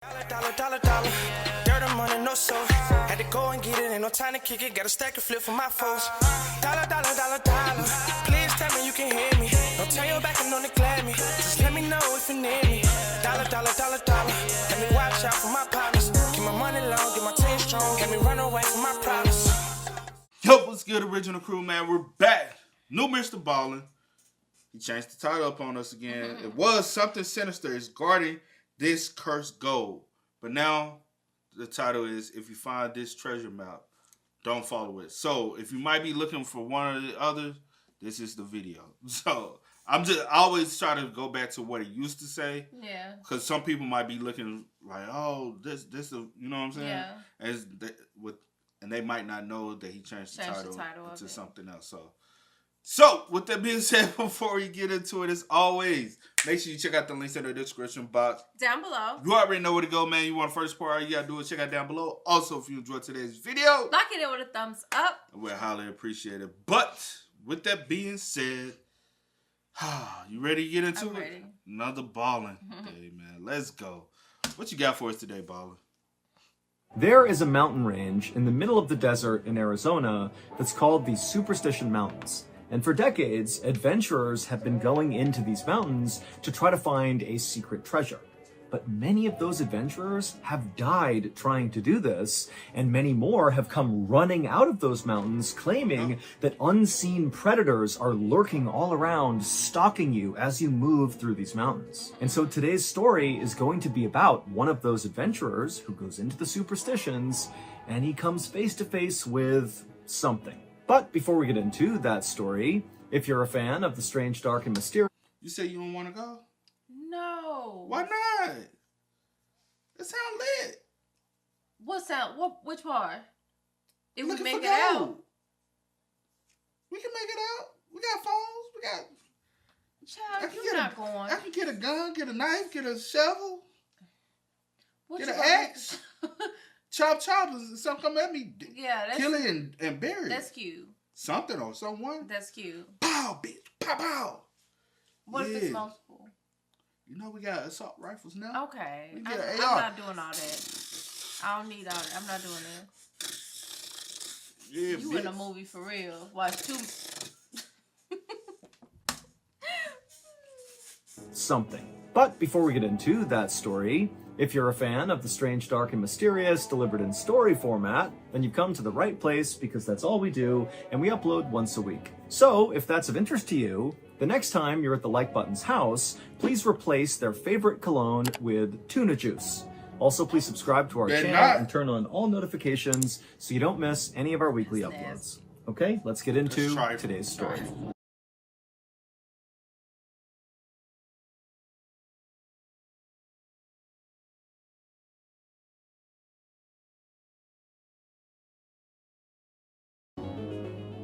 Dollar. Dirt and money, no soul. Had to go and get it, ain't no time to kick it. Got a stack and flip for my foes. Dollar. Please tell me you can hear me. Don't turn your back and don't neglect me. Just let me know if you need me. Dollar. Let me watch out for my partners. Keep my money long, get my team strong. Let me run away from my problems. Yo, what's good, original crew, man? We're back. New Mr. Ballen. He changed the title up on us again. It was Something Sinister is Guarding This Cursed Gold. But now the title is If You Find This Treasure Map, Don't Follow It. So if you might be looking for one or the other, this is the video. So I always try to go back to what it used to say. Yeah. Because some people might be looking like, oh, this, you know what I'm saying? Yeah. And they might not know that he changed the title to something else. So, with that being said, before we get into it, as always, make sure you check out the links in the description box. Down below. You already know where to go, man. You want the first part, all you got to do is check out down below. Also, if you enjoyed today's video, lock it in with a thumbs up. We'll highly appreciate it. But, with that being said, you ready to get into it? Ready. Another Ballen day, man. Let's go. What you got for us today, Ballen? There is a mountain range in the middle of the desert in Arizona that's called the Superstition Mountains. And for decades, adventurers have been going into these mountains to try to find a secret treasure. But many of those adventurers have died trying to do this, and many more have come running out of those mountains claiming that unseen predators are lurking all around, stalking you as you move through these mountains. And so today's story is going to be about one of those adventurers who goes into the superstitions, and he comes face to face with something. But before we get into that story, if you're a fan of the strange, dark, and mysterious... You say you don't want to go? No. Why not? It sound lit. What sound? Which part? If we make it gold. out. We can make it out. We got phones. We got... Child, you're not going. I can get a gun, get a knife, get a shovel, get an axe. Chop, and something come at me. Yeah, that's... Kill it and bury it. That's cute. Something or someone. That's cute. Pow, bitch. Pow, pow. What if it's multiple? You know we got assault rifles now. Okay. I'm not doing all that. I don't need all that. I'm not doing that. Yeah, you in a movie for real. Watch two... something. But before we get into that story, if you're a fan of the strange, dark, and mysterious delivered in story format, then you've come to the right place because that's all we do, and we upload once a week. So, if that's of interest to you, the next time you're at the like button's house, please replace their favorite cologne with tuna juice. Also, please subscribe to our channel and turn on all notifications so you don't miss any of our weekly uploads. Okay, let's get into today's story.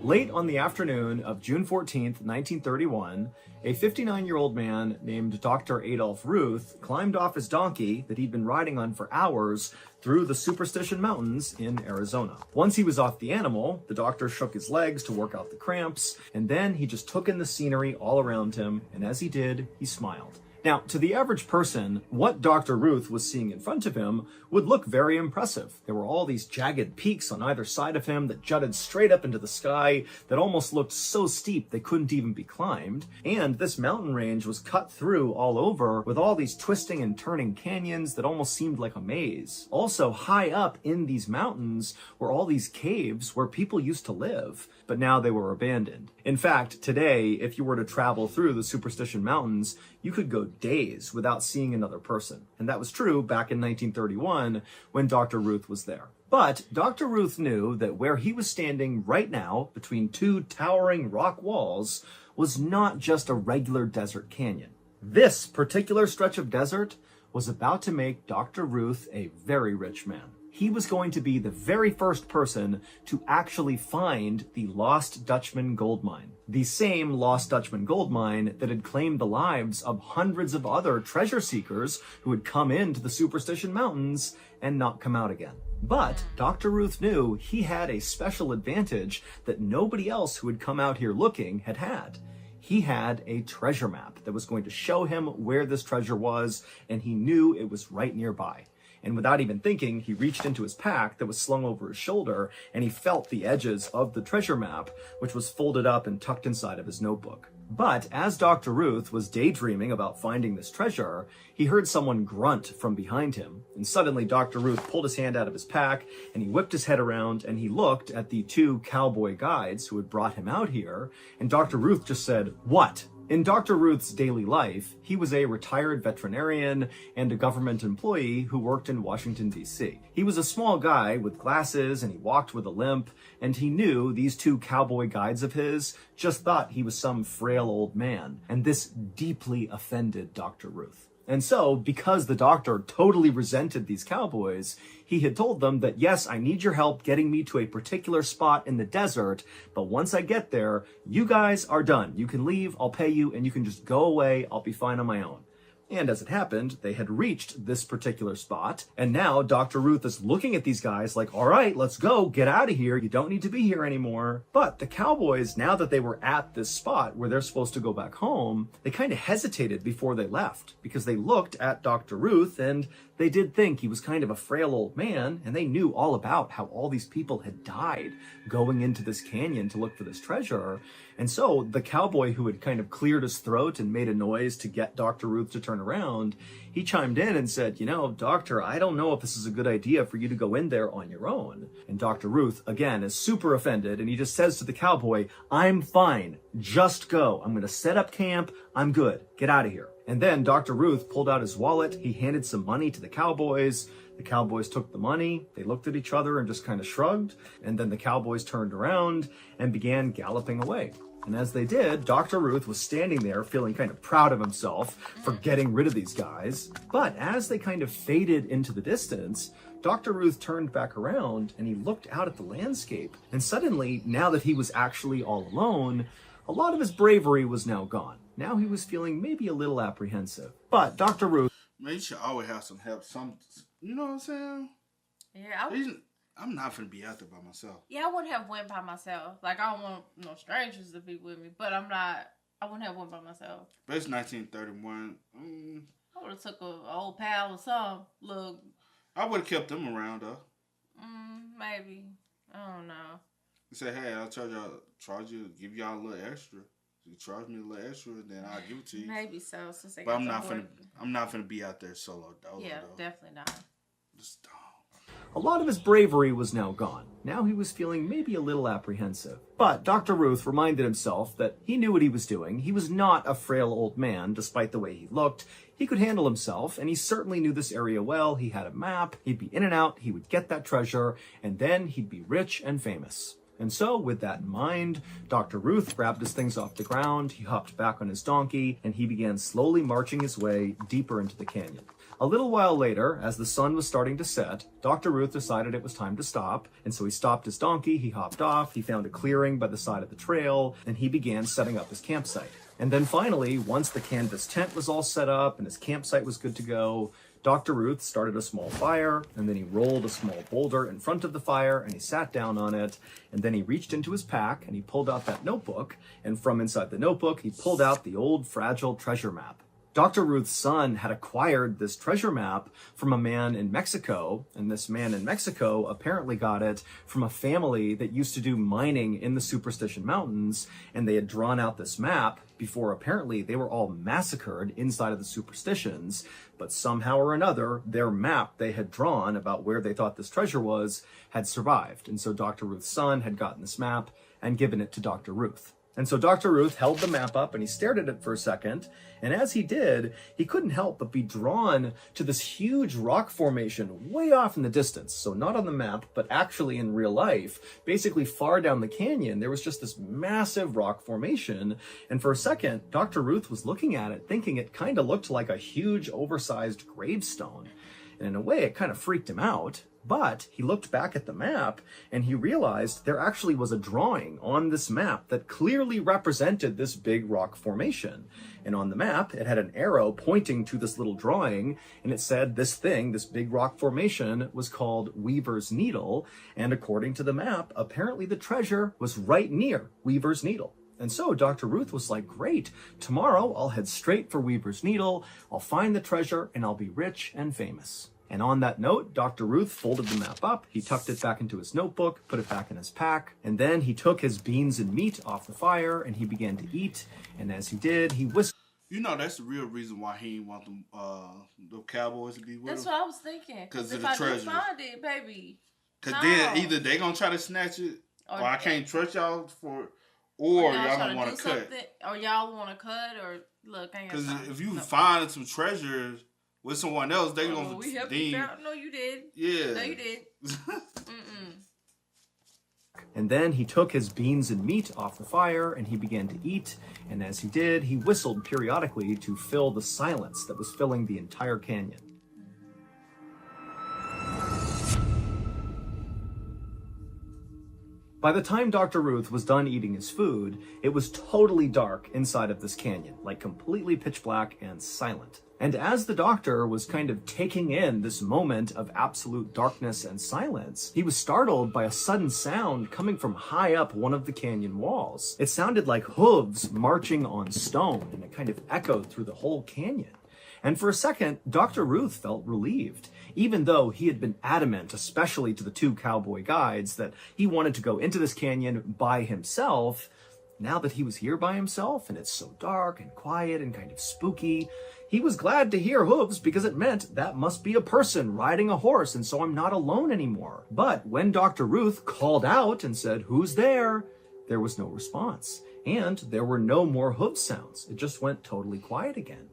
Late on the afternoon of June 14th, 1931, a 59-year-old man named Dr. Adolf Ruth climbed off his donkey that he'd been riding on for hours through the Superstition Mountains in Arizona. Once he was off the animal, the doctor shook his legs to work out the cramps, and then he just took in the scenery all around him, and as he did, he smiled. Now, to the average person, what Dr. Ruth was seeing in front of him would look very impressive. There were all these jagged peaks on either side of him that jutted straight up into the sky that almost looked so steep they couldn't even be climbed. And this mountain range was cut through all over with all these twisting and turning canyons that almost seemed like a maze. Also, high up in these mountains were all these caves where people used to live, but now they were abandoned. In fact, today, if you were to travel through the Superstition Mountains, you could go days without seeing another person. And that was true back in 1931 when Dr. Ruth was there. But Dr. Ruth knew that where he was standing right now, between two towering rock walls, was not just a regular desert canyon. This particular stretch of desert was about to make Dr. Ruth a very rich man. He was going to be the very first person to actually find the Lost Dutchman gold mine. The same Lost Dutchman gold mine that had claimed the lives of hundreds of other treasure seekers who had come into the Superstition Mountains and not come out again. But Dr. Ruth knew he had a special advantage that nobody else who had come out here looking had had. He had a treasure map that was going to show him where this treasure was, and he knew it was right nearby. And without even thinking, he reached into his pack that was slung over his shoulder, and he felt the edges of the treasure map, which was folded up and tucked inside of his notebook. But as Dr. Ruth was daydreaming about finding this treasure, he heard someone grunt from behind him. And suddenly Dr. Ruth pulled his hand out of his pack and he whipped his head around and he looked at the two cowboy guides who had brought him out here. And Dr. Ruth just said, "What?" In Dr. Ruth's daily life, he was a retired veterinarian and a government employee who worked in Washington, D.C. He was a small guy with glasses and he walked with a limp, and he knew these two cowboy guides of his just thought he was some frail old man, and this deeply offended Dr. Ruth. And so, because the doctor totally resented these cowboys, he had told them that, yes, I need your help getting me to a particular spot in the desert, but once I get there, you guys are done. You can leave, I'll pay you, and you can just go away. I'll be fine on my own. And as it happened, they had reached this particular spot, and now Dr. Ruth is looking at these guys like, all right, let's go, get out of here, you don't need to be here anymore. But the cowboys, now that they were at this spot where they're supposed to go back home, they kind of hesitated before they left, because they looked at Dr. Ruth and they did think he was kind of a frail old man, and they knew all about how all these people had died going into this canyon to look for this treasure. And so the cowboy who had kind of cleared his throat and made a noise to get Dr. Ruth to turn around, he chimed in and said, "You know, doctor, I don't know if this is a good idea for you to go in there on your own." And Dr. Ruth, again, is super offended, and he just says to the cowboy, "I'm fine, just go. I'm going to set up camp. I'm good. Get out of here." And then Dr. Ruth pulled out his wallet. He handed some money to the cowboys. The cowboys took the money. They looked at each other and just kind of shrugged. And then the cowboys turned around and began galloping away. And as they did, Dr. Ruth was standing there feeling kind of proud of himself for getting rid of these guys. But as they kind of faded into the distance, Dr. Ruth turned back around and he looked out at the landscape. And suddenly, now that he was actually all alone, a lot of his bravery was now gone. Now he was feeling maybe a little apprehensive. But Dr. Ruth... Man, you should always have some help. You know what I'm saying? Yeah, I'm not finna be out there by myself. yeah, I wouldn't have went by myself. Like, I don't want no strangers to be with me, but I wouldn't have went by myself. But it's 1931. I would have took an old pal or something. Look. I would have kept them around, though. Maybe. I don't know. Say, hey, I'll charge you, give y'all a little extra. You charge me a little extra, then I'll give it to you. Maybe so, since they But got I'm not finna be out there solo. Yeah, though. definitely not. Just don't. A lot of his bravery was now gone. Now he was feeling maybe a little apprehensive. But Dr. Ruth reminded himself that he knew what he was doing. He was not a frail old man, despite the way he looked. He could handle himself, and he certainly knew this area well. He had a map. He'd be in and out. He would get that treasure, and then he'd be rich and famous. And so, with that in mind, Dr. Ruth grabbed his things off the ground, he hopped back on his donkey, and he began slowly marching his way deeper into the canyon. A little while later, as the sun was starting to set, Dr. Ruth decided it was time to stop, and so he stopped his donkey, he hopped off, he found a clearing by the side of the trail, and he began setting up his campsite. And then finally, once the canvas tent was all set up and his campsite was good to go, Dr. Ruth started a small fire, and then he rolled a small boulder in front of the fire, and he sat down on it, and then he reached into his pack, and he pulled out that notebook, and from inside the notebook, he pulled out the old fragile treasure map. Dr. Ruth's son had acquired this treasure map from a man in Mexico, and this man in Mexico apparently got it from a family that used to do mining in the Superstition Mountains, and they had drawn out this map before apparently they were all massacred inside of the Superstitions, but somehow or another, their map they had drawn about where they thought this treasure was had survived, and so Dr. Ruth's son had gotten this map and given it to Dr. Ruth. And so Dr. Ruth held the map up and he stared at it for a second. And as he did, he couldn't help but be drawn to this huge rock formation way off in the distance. So not on the map, but actually in real life, basically far down the canyon, there was just this massive rock formation. And for a second, Dr. Ruth was looking at it, thinking it kind of looked like a huge oversized gravestone. And in a way, it kind of freaked him out. But he looked back at the map and he realized there actually was a drawing on this map that clearly represented this big rock formation. And on the map, it had an arrow pointing to this little drawing, and it said this big rock formation, was called Weaver's Needle. And according to the map, apparently the treasure was right near Weaver's Needle. And so Dr. Ruth was like, great, tomorrow I'll head straight for Weaver's Needle, I'll find the treasure, and I'll be rich and famous. And on that note, Dr. Ruth folded the map up, he tucked it back into his notebook, put it back in his pack, and then he took his beans and meat off the fire and he began to eat. And as he did, he whistled. You know, that's the real reason why he didn't want them the Cowboys to be with That's him. what I was thinking. Because if of the I treasure. do find it, baby. Because No. then either they going to try to snatch it, or I can't trust y'all for, or y'all don't want to cut. Something, or y'all want to cut, or look, I ain't got Because time. if you No. find some treasures with someone else, they going to we helped you found. No, you did. Yeah. No, you did. And then he took his beans and meat off the fire and he began to eat. And as he did, he whistled periodically to fill the silence that was filling the entire canyon. By the time Dr. Ruth was done eating his food, it was totally dark inside of this canyon, like completely pitch black and silent. And as the doctor was kind of taking in this moment of absolute darkness and silence, he was startled by a sudden sound coming from high up one of the canyon walls. It sounded like hooves marching on stone, and it kind of echoed through the whole canyon. And for a second, Dr. Ruth felt relieved, even though he had been adamant, especially to the two cowboy guides, that he wanted to go into this canyon by himself. Now that he was here by himself, and it's so dark and quiet and kind of spooky, he was glad to hear hooves because it meant that must be a person riding a horse, and so I'm not alone anymore. But when Dr. Ruth called out and said, "Who's there?" there was no response, and there were no more hoof sounds. It just went totally quiet again.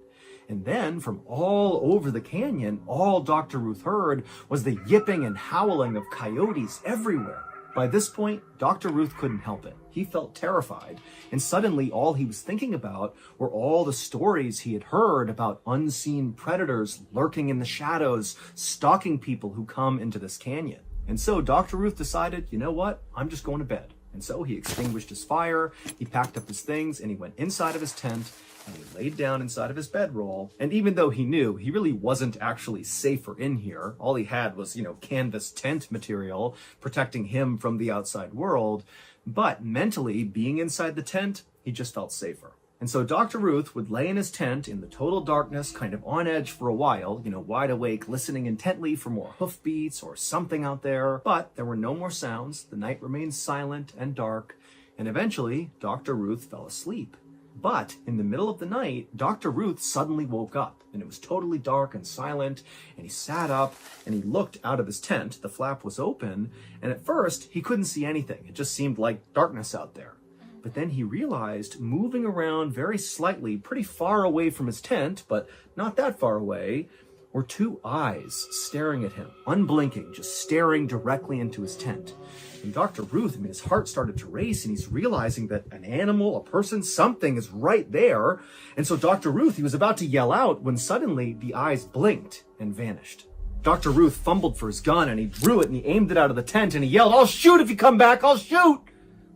And then, from all over the canyon, all Dr. Ruth heard was the yipping and howling of coyotes everywhere. By this point, Dr. Ruth couldn't help it. He felt terrified, and suddenly all he was thinking about were all the stories he had heard about unseen predators lurking in the shadows, stalking people who come into this canyon. And so Dr. Ruth decided, you know what, I'm just going to bed. And so he extinguished his fire, he packed up his things, and he went inside of his tent, and he laid down inside of his bedroll. And even though he knew he really wasn't actually safer in here, all he had was, canvas tent material protecting him from the outside world, but mentally, being inside the tent, he just felt safer. And so Dr. Ruth would lay in his tent in the total darkness, kind of on edge for a while, wide awake, listening intently for more hoofbeats or something out there. But there were no more sounds. The night remained silent and dark. And eventually, Dr. Ruth fell asleep. But in the middle of the night, Dr. Ruth suddenly woke up, and it was totally dark and silent, and he sat up, and he looked out of his tent. The flap was open, and at first, he couldn't see anything. It just seemed like darkness out there. But then he realized, moving around very slightly, pretty far away from his tent, but not that far away, were two eyes staring at him, unblinking, just staring directly into his tent. And Dr. Ruth, his heart started to race, and he's realizing that an animal, a person, something is right there. And so Dr. Ruth, he was about to yell out when suddenly the eyes blinked and vanished. Dr. Ruth fumbled for his gun, and he drew it, and he aimed it out of the tent, and he yelled, "I'll shoot if you come back, I'll shoot!"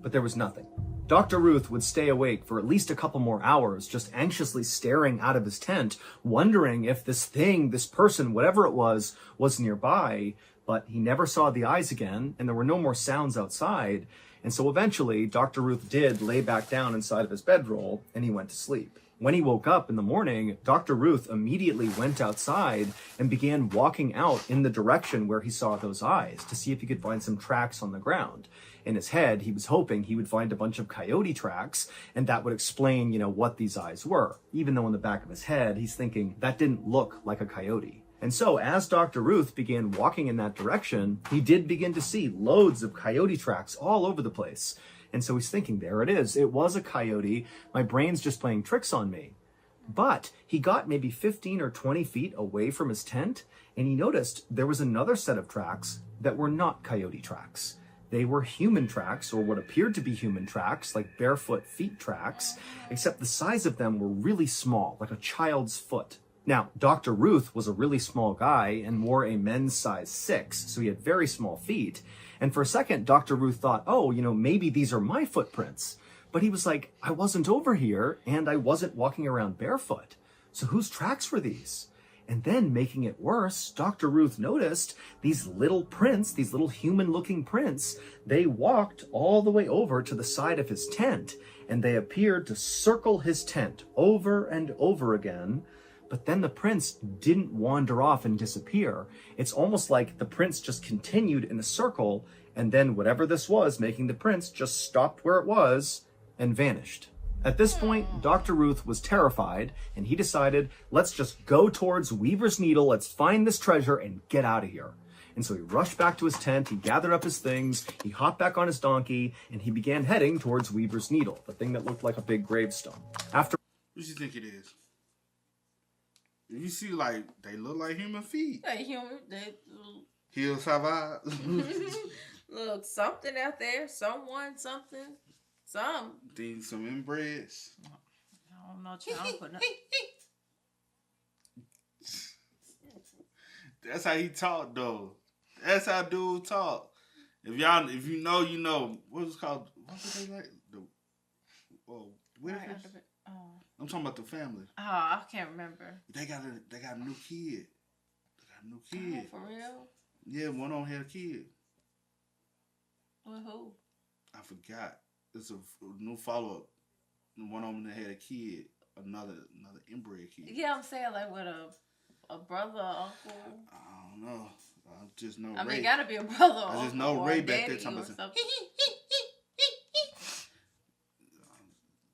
But there was nothing. Dr. Ruth would stay awake for at least a couple more hours, just anxiously staring out of his tent, wondering if this thing, this person, whatever it was nearby. But he never saw the eyes again, and there were no more sounds outside. And so eventually, Dr. Ruth did lay back down inside of his bedroll, and he went to sleep. When he woke up in the morning, Dr. Ruth immediately went outside and began walking out in the direction where he saw those eyes to see if he could find some tracks on the ground. In his head, he was hoping he would find a bunch of coyote tracks, and that would explain, what these eyes were. Even though in the back of his head, he's thinking that didn't look like a coyote. And so as Dr. Ruth began walking in that direction, he did begin to see loads of coyote tracks all over the place. And so he's thinking, there it is. It was a coyote. My brain's just playing tricks on me. But he got maybe 15 or 20 feet away from his tent, and he noticed there was another set of tracks that were not coyote tracks. They were human tracks, or what appeared to be human tracks, like barefoot feet tracks, except the size of them were really small, like a child's foot. Now, Dr. Ruth was a really small guy and wore a men's size 6, so he had very small feet. And for a second, Dr. Ruth thought, maybe these are my footprints. But he was like, I wasn't over here, and I wasn't walking around barefoot. So whose tracks were these? And then, making it worse, Dr. Ruth noticed these little prints, these little human-looking prints. They walked all the way over to the side of his tent, and they appeared to circle his tent over and over again. But then the prints didn't wander off and disappear. It's almost like the prints just continued in a circle, and then whatever this was making the prints just stopped where it was and vanished. At this point, Dr. Ruth was terrified, and he decided, let's just go towards Weaver's Needle, let's find this treasure and get out of here. And so he rushed back to his tent, he gathered up his things, he hopped back on his donkey, and he began heading towards Weaver's Needle, the thing that looked like a big gravestone. After What do you think it is? You see, like, they look like human feet. Hey, human, they Heels have eyes. look something out there. Someone, something, some. Think some inbreds. I don't know, child. Putting up. That's how he talk, though. That's how dude talk. If you know, you know. What's it called? What do they like? Whitakers? I'm talking about the family. Oh, I can't remember. They got a new kid. Oh, for real? Yeah, one of them had a kid. With who? I forgot. It's a new follow up. One of them that had a kid. Another inbred kid. Yeah, I'm saying like with a brother, uncle. I don't know. I just know. I mean, Ray. it gotta be a brother. I just uncle, know or Ray a back there daddy talking or about something.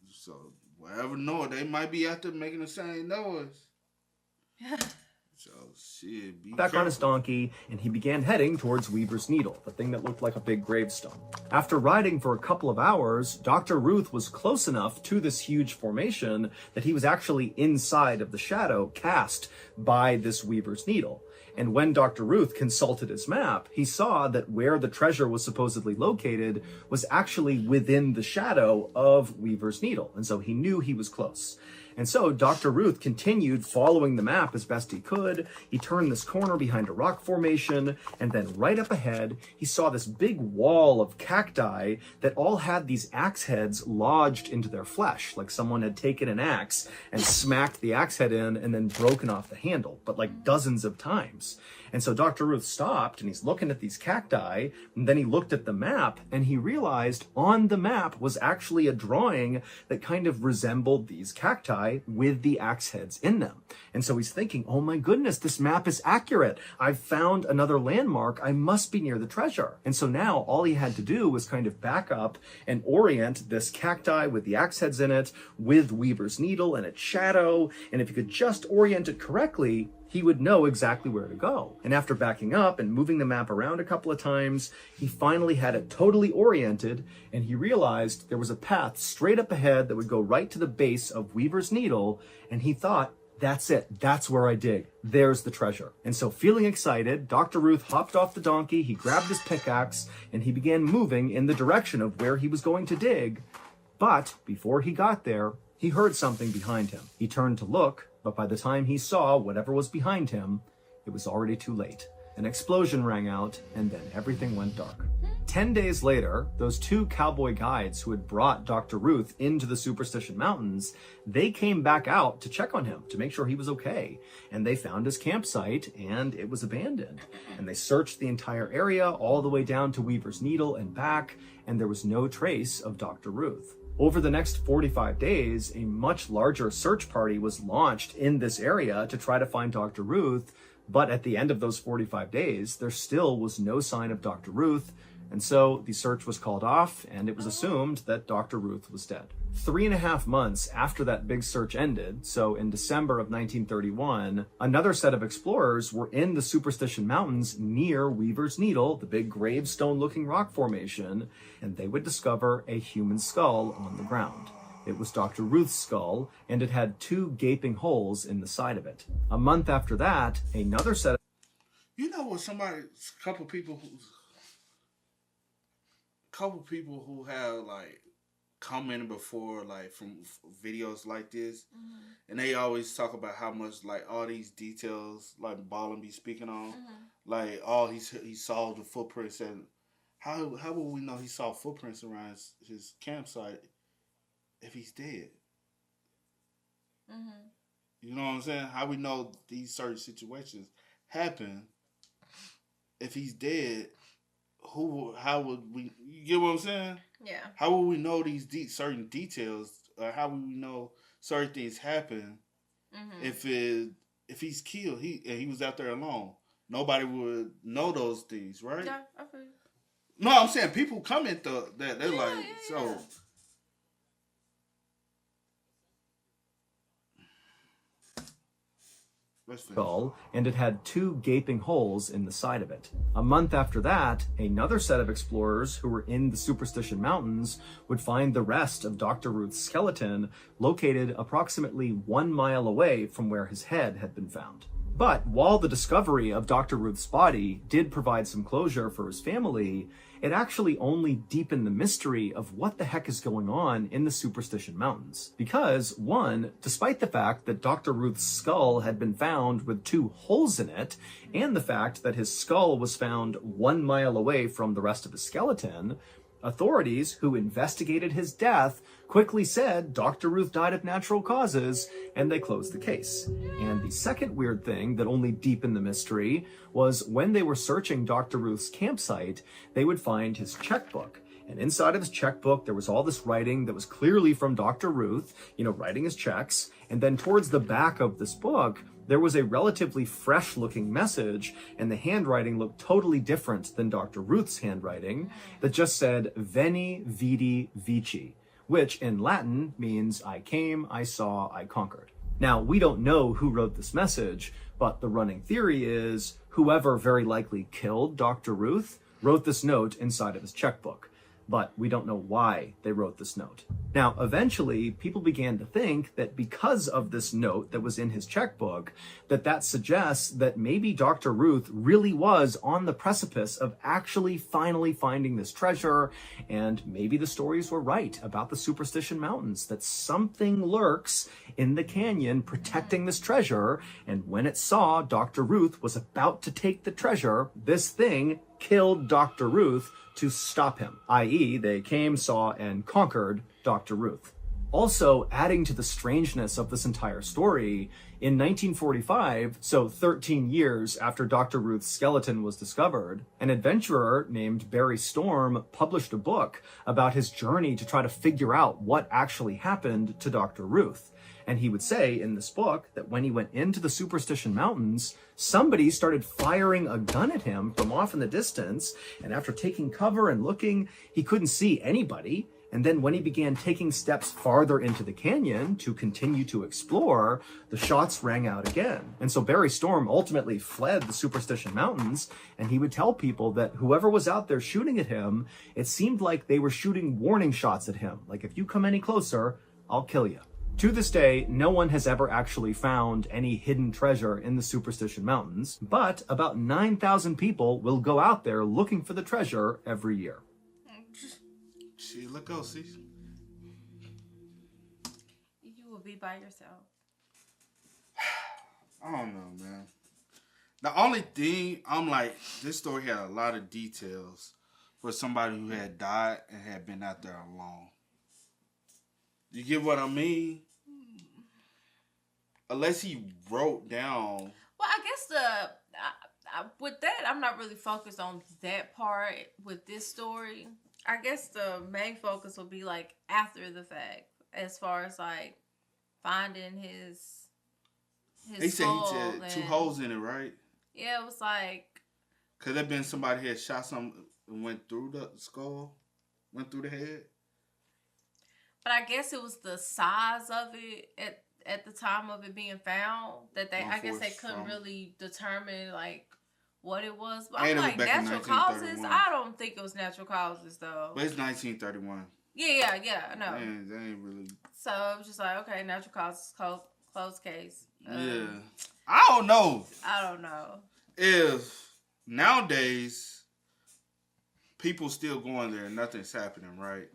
So whatever noise, they might be out there making the same noise. So shit, be back careful. on his donkey, and he began heading towards Weaver's Needle, the thing that looked like a big gravestone. After riding for a couple of hours, Dr. Ruth was close enough to this huge formation that he was actually inside of the shadow cast by this Weaver's Needle. And when Dr. Ruth consulted his map, he saw that where the treasure was supposedly located was actually within the shadow of Weaver's Needle. And so he knew he was close. And so Dr. Ruth continued following the map as best he could. He turned this corner behind a rock formation, and then right up ahead, he saw this big wall of cacti that all had these axe heads lodged into their flesh, like someone had taken an axe and smacked the axe head in and then broken off the handle, but like dozens of times. And so Dr. Ruth stopped, and he's looking at these cacti, and then he looked at the map, and he realized on the map was actually a drawing that kind of resembled these cacti with the axe heads in them. And so he's thinking, oh my goodness, this map is accurate. I've found another landmark. I must be near the treasure. And so now all he had to do was kind of back up and orient this cacti with the axe heads in it, with Weaver's Needle and its shadow. And if he could just orient it correctly, he would know exactly where to go. And after backing up and moving the map around a couple of times, he finally had it totally oriented, and he realized there was a path straight up ahead that would go right to the base of Weaver's Needle, and he thought, that's it. That's where I dig. There's the treasure. And so feeling excited, Dr. Ruth hopped off the donkey, he grabbed his pickaxe, and he began moving in the direction of where he was going to dig. But before he got there, he heard something behind him. He turned to look, but by the time he saw whatever was behind him, it was already too late. An explosion rang out, and then everything went dark. 10 days later, those two cowboy guides who had brought Dr. Ruth into the Superstition Mountains, they came back out to check on him, to make sure he was okay. And they found his campsite, and it was abandoned. And they searched the entire area, all the way down to Weaver's Needle and back, and there was no trace of Dr. Ruth. Over the next 45 days, a much larger search party was launched in this area to try to find Dr. Ruth, but at the end of those 45 days, there still was no sign of Dr. Ruth, and so the search was called off, and it was assumed that Dr. Ruth was dead. 3.5 months after that big search ended, so in December of 1931, another set of explorers were in the Superstition Mountains near Weaver's Needle, the big gravestone-looking rock formation, and they would discover a human skull on the ground. It was Dr. Ruth's skull, and it had 2 gaping holes in the side of it. A month after that, another set of... You know what? A couple people who have like commented before, like from videos like this, and they always talk about how much like all these details like Ballen be speaking on, like he saw the footprints, and how will we know he saw footprints around his campsite if he's dead? You know what I'm saying? How we know these certain situations happen if he's dead? How would we? You get what I'm saying? Yeah. How will we know these certain details, or how will we know certain things happen If he's killed, he was out there alone, nobody would know those things, right? Yeah, I feel you. No, I'm saying people comment that they're so. Skull, and it had 2 gaping holes in the side of it. A month after that, another set of explorers who were in the Superstition Mountains would find the rest of Dr. Ruth's skeleton located approximately 1 mile away from where his head had been found. But while the discovery of Dr. Ruth's body did provide some closure for his family, it actually only deepened the mystery of what the heck is going on in the Superstition Mountains. Because, one, despite the fact that Dr. Ruth's skull had been found with 2 holes in it, and the fact that his skull was found 1 mile away from the rest of his skeleton, authorities who investigated his death quickly said Dr. Ruth died of natural causes, and they closed the case. And the second weird thing that only deepened the mystery was when they were searching Dr. Ruth's campsite, they would find his checkbook. And inside of his checkbook, there was all this writing that was clearly from Dr. Ruth, writing his checks. And then towards the back of this book, there was a relatively fresh-looking message, and the handwriting looked totally different than Dr. Ruth's handwriting, that just said, Veni, Vidi, Vici, which in Latin means I came, I saw, I conquered. Now, we don't know who wrote this message, but the running theory is whoever very likely killed Dr. Ruth wrote this note inside of his checkbook. But we don't know why they wrote this note. Now, eventually, people began to think that because of this note that was in his checkbook, that suggests that maybe Dr. Ruth really was on the precipice of actually finally finding this treasure, and maybe the stories were right about the Superstition Mountains, that something lurks in the canyon protecting this treasure, and when it saw Dr. Ruth was about to take the treasure, this thing killed Dr. Ruth to stop him, i.e. they came, saw, and conquered Dr. Ruth. Also, adding to the strangeness of this entire story, in 1945, so 13 years after Dr. Ruth's skeleton was discovered, an adventurer named Barry Storm published a book about his journey to try to figure out what actually happened to Dr. Ruth. And he would say in this book that when he went into the Superstition Mountains, somebody started firing a gun at him from off in the distance. And after taking cover and looking, he couldn't see anybody. And then when he began taking steps farther into the canyon to continue to explore, the shots rang out again. And so Barry Storm ultimately fled the Superstition Mountains, and he would tell people that whoever was out there shooting at him, it seemed like they were shooting warning shots at him. Like, if you come any closer, I'll kill you. To this day, no one has ever actually found any hidden treasure in the Superstition Mountains, but about 9,000 people will go out there looking for the treasure every year. Shit, let go, see. You will be by yourself. I don't know, man. The only thing, I'm like, this story had a lot of details for somebody who had died and had been out there alone. You get what I mean? Unless he wrote down. Well, I guess with that, I'm not really focused on that part with this story. I guess the main focus will be like after the fact, as far as like finding his He said he had and, 2 holes in it, right? Yeah, it was like. Could that been somebody had shot something and went through the skull, went through the head? But I guess it was the size of it at the time of it being found that I guess they couldn't really determine like what it was. But I'm like, natural causes? I don't think it was natural causes though. But it's 1931. Yeah, I know. Man, they ain't really. So it was just like, okay, natural causes, closed case. Yeah. I don't know. If nowadays people still going there and nothing's happening, right?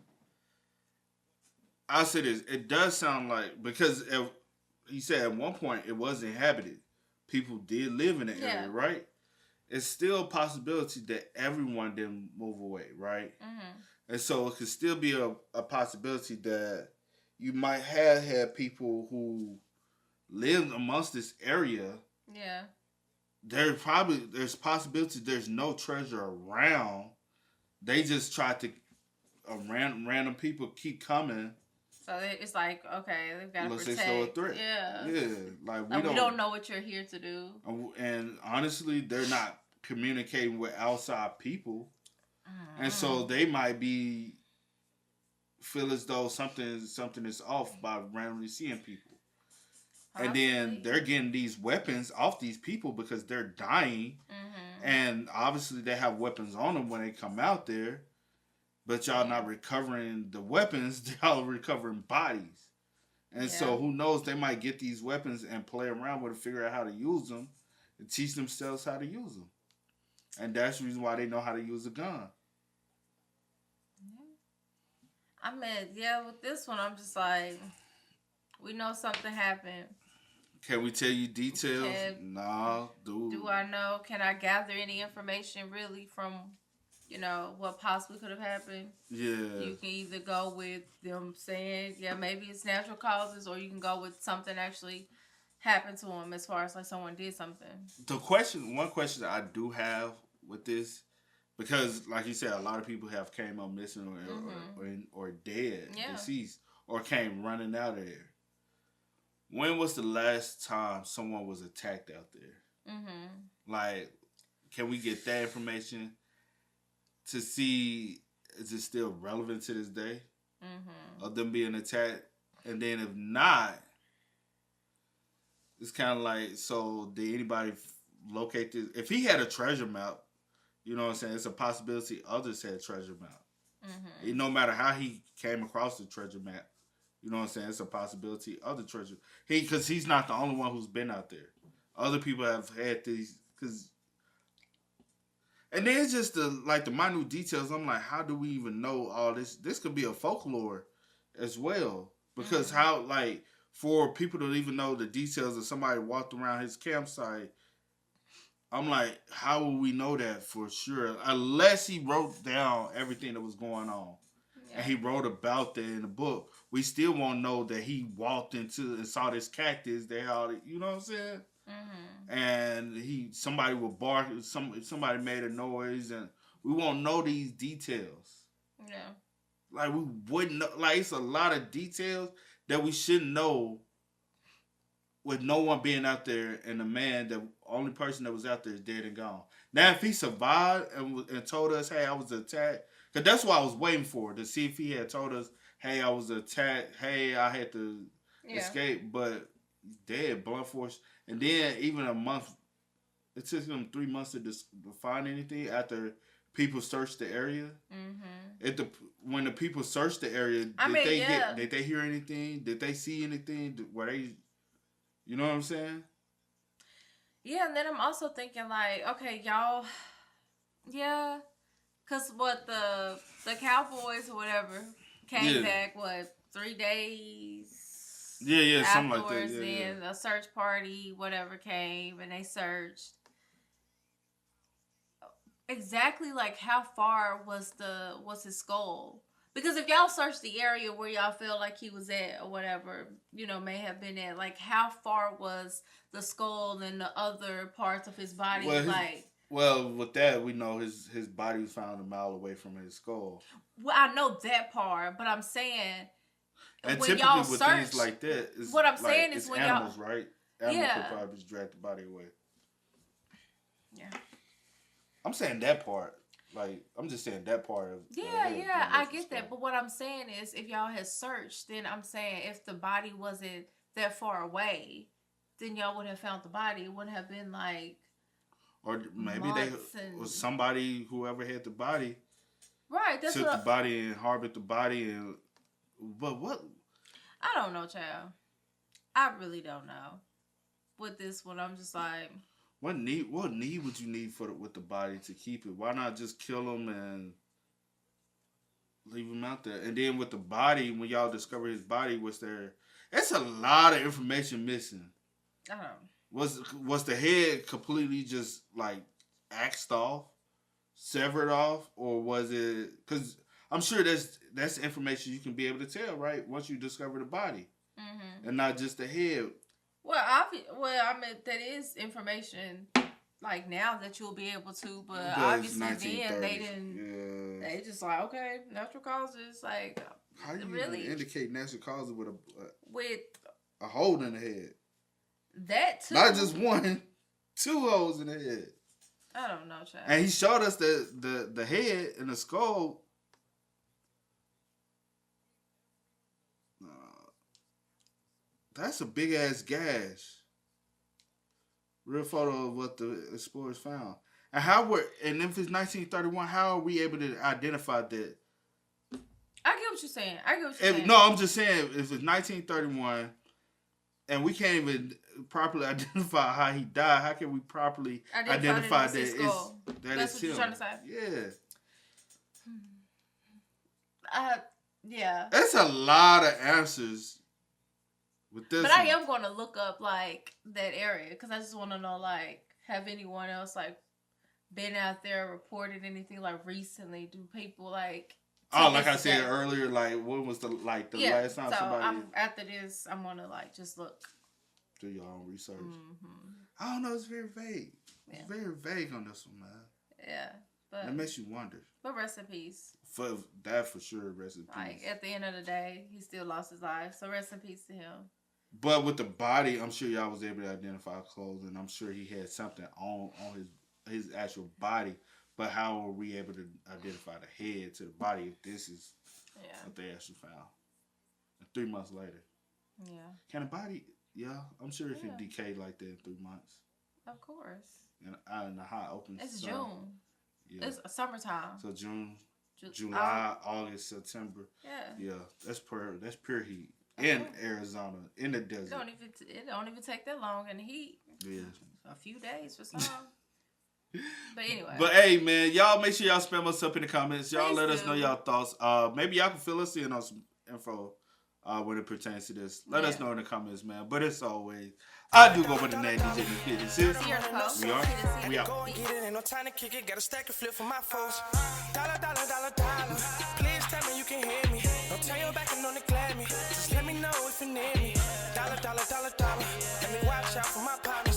I said this. It does sound like, because he said at one point it was inhabited. People did live in the area, right? It's still a possibility that everyone didn't move away, right? Mm-hmm. And so it could still be a possibility that you might have had people who lived amongst this area. Yeah. There's possibility there's no treasure around. They just tried to random people keep coming. So it's like, okay, they've got to protect. Unless they still a threat. Yeah. Like we don't know what you're here to do. And honestly, they're not communicating with outside people. And so they might feel as though something is off by randomly seeing people. And then they're getting these weapons off these people because they're dying. And obviously they have weapons on them when they come out there. But y'all not recovering the weapons, y'all recovering bodies. And so who knows, they might get these weapons and play around with it, figure out how to use them, and teach themselves how to use them. And that's the reason why they know how to use a gun. I mean, with this one, I'm just like, we know something happened. Can we tell you details? No, dude. Do I know? Can I gather any information really from, what possibly could have happened? Yeah. You can either go with them saying, maybe it's natural causes, or you can go with something actually happened to them as far as like someone did something. One question that I do have with this, because like you said, a lot of people have came up missing or dead, deceased, or came running out of there. When was the last time someone was attacked out there? Like, can we get that information to see is it still relevant to this day of them being attacked? And then if not, it's kind of like, so did anybody locate this? If he had a treasure map, you know what I'm saying, it's a possibility others had treasure map. No matter how he came across the treasure map, you know what I'm saying, it's a possibility other treasure. Because he's not the only one who's been out there. Other people have had these, and then it's just the minute details. I'm like, how do we even know all this? This could be a folklore as well. Because how, for people to even know the details of somebody walked around his campsite, I'm like, how will we know that for sure? Unless he wrote down everything that was going on. And he wrote about that in the book. We still won't know that he walked into and saw this cactus. You know what I'm saying? And somebody would bark. Somebody made a noise, and we won't know these details. Yeah. We wouldn't know. It's a lot of details that we shouldn't know. With no one being out there, and the only person that was out there is dead and gone. Now, if he survived and told us, "Hey, I was attacked," because that's what I was waiting for, to see if he had told us, "Hey, I was attacked. Hey, I had to escape," but dead, blunt force. And then even a month, it took them 3 months to find anything after people searched the area. When the people searched the area, did they hear anything? Did they see anything? Were they? You know what I'm saying? Yeah, and then I'm also thinking okay, y'all, because what the Cowboys or whatever came back 3 days? Yeah, something like that. Then a search party, whatever, came and they searched. Exactly, how far was his skull? Because if y'all searched the area where y'all feel like he was at or whatever, may have been at, how far was the skull and the other parts of his body? Well, with that, we know his body was found a mile away from his skull. Well, I know that part, but I'm saying, and when typically y'all with search, things like that, what I'm saying is when animals, y'all, right? Animals could probably just drag the body away. Yeah. I'm saying that part. I'm just saying that part of... I get that. But what I'm saying is, if y'all had searched, then I'm saying if the body wasn't that far away, then y'all would have found the body. It wouldn't have been or maybe was somebody, whoever had the body... Right, that's took the body and harbored the body and... But what... I don't know, child. I really don't know. With this one, I'm just like... What need would you need with the body to keep it? Why not just kill him and leave him out there? And then with the body, when y'all discover his body, it's a lot of information missing. Was the head completely just axed off, severed off, or was it? Because I'm sure that's information you can be able to tell, right? Once you discover the body, and not just the head. Well, I mean, that is information now that you'll be able to, but obviously then they didn't. Yeah. They just okay, natural causes. How you really even indicate natural causes with with a hole in the head? That too. Not just one, 2 holes in the head. I don't know, child. And he showed us the head and the skull. That's a big ass gash. Real photo of what the explorers found. And if it's 1931, how are we able to identify that? I get what you're saying. No, I'm just saying if it's 1931 and we can't even properly identify how he died, how can we properly identify that it's him? That's what you're trying to say? Yeah. Yeah. That's a lot of answers. With this but I am going to look up like that area because I just want to know like have anyone else like been out there reported anything like recently? Do people like? Like I said earlier, like when was the last time somebody? After this, I'm gonna like just look. Do your own research. Mm-hmm. I don't know. It's very vague. Yeah. It's very vague on this one, man. Yeah, but it makes you wonder. But rest in peace. For sure, rest in peace. Like at the end of the day, he still lost his life, so rest in peace to him. But with the body, I'm sure y'all was able to identify clothes, and I'm sure he had something on his actual body. But how are we able to identify the head to the body if this is what they actually found? And 3 months later. Yeah. Can a body? Yeah, I'm sure it can decay like that in 3 months. Of course. And out in the hot open It's sun. June. Yeah. It's summertime. So June, July, August, September. Yeah. Yeah, that's pure heat. In Arizona, in the desert. It don't even take that long in the heat. Yeah. A few days for some. But anyway. But hey, man, y'all make sure y'all spam us up in the comments. Y'all let us know y'all thoughts. Maybe y'all can fill us in on some info when it pertains to this. Let us know in the comments, man. But as always, I do go by the name DJ McKiddon. We out. Go and get it, ain't no time to kick it. Got a stack of flip for my folks. Dollar. Please tell me you can hear me. Don't turn your back and don't neglect me. Just let me know if you need me. Dollar. Let me watch out for my partner.